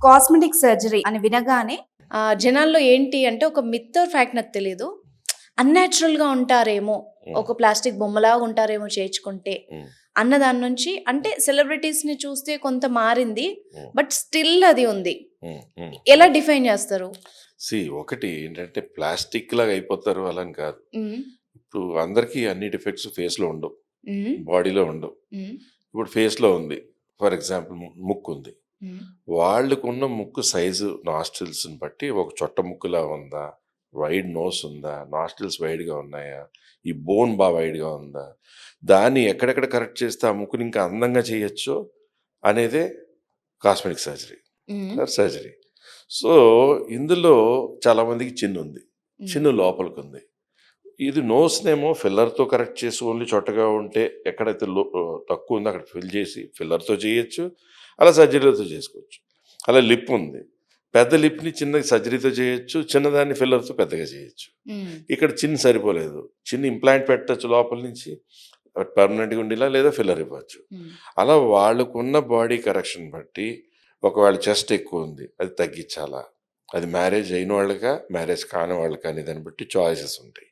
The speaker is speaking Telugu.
కాస్మెటిక్ సర్జరీ అని వినగానే జనాల్లో ఏంటి అంటే ఒక మిత్ ఆర్ ఫ్యాక్ట్ నాకు తెలీదు. అన్‌నాచురల్‌గా ఉంటారేమో, ఒక ప్లాస్టిక్ బొమ్మలాగా ఉంటారేమో చేయించుకుంటే అన్న దాని నుంచి, అంటే సెలబ్రిటీస్‌ని చూస్తే కొంత మారింది. బట్ స్టిల్ అది ఉంది. ఎలా డిఫైన్ చేస్తారు? ఒకటి ఏంటంటే ప్లాస్టిక్ లాగా అయిపోతారు అలా అని కాదు. ఇప్పుడు అందరికీ అన్ని డిఫెక్ట్స్ ఫేస్‌లో ఉండవు. బాడీలో ఉండవు. ఇప్పుడు ఫేస్‌లో ఉంది. ఫర్ ఎగ్జాంపుల్ ముక్కు ఉంది. వాళ్ళకున్న ముక్కు సైజు నాస్ట్రిల్స్‌ని బట్టి ఒక చొట్ట ముక్కులా ఉందా? వైడ్ నోస్ ఉందా? నాస్ట్రిల్స్ వైడ్‌గా ఉన్నాయా? ఈ బోన్ వైడ్‌గా ఉందా? దాన్ని ఎక్కడెక్కడ కరెక్ట్ చేస్తే ఆ ముక్కుని ఇంకా అందంగా చేయొచ్చో అనేదే కాస్మెటిక్ సర్జరీ. సో, ఇందులో చాలామందికి చిన్ను ఉంది. చిన్ను లోపలికి ఉంది. ఇది నోస్‌నేమో ఫిల్లర్‌తో కరెక్ట్ చేసి ఓన్లీ చొట్టగా ఉంటే ఎక్కడైతే తక్కువ ఉందో అక్కడ ఫిల్ చేసి ఫిల్లర్‌తో చేయొచ్చు. అలా సర్జరీతో చేసుకోవచ్చు. అలా లిప్ ఉంది. పెద్ద లిప్‌ని చిన్నగా సర్జరీతో చేయొచ్చు. చిన్నదాన్ని ఫిల్లర్‌తో పెద్దగా చేయొచ్చు. ఇక్కడ చిన్ సరిపోలేదు. చిన్న ఇంప్లాంట్ పెట్టొచ్చు లోపల నుంచి. పర్మనెంట్‌గా ఉండేలా లేదా ఫిల్లర్ ఇవ్వచ్చు. అలా వాళ్ళకున్న బాడీ కరెక్షన్ బట్టి ఒకవేళ చెస్ట్ ఎక్కువ ఉంది, అది తగ్గించాలా? అది మ్యారేజ్ అయిన వాళ్ళకా, మ్యారేజ్ కాని వాళ్ళకా అనే దాన్ని బట్టి చాయిసెస్ ఉంటాయి.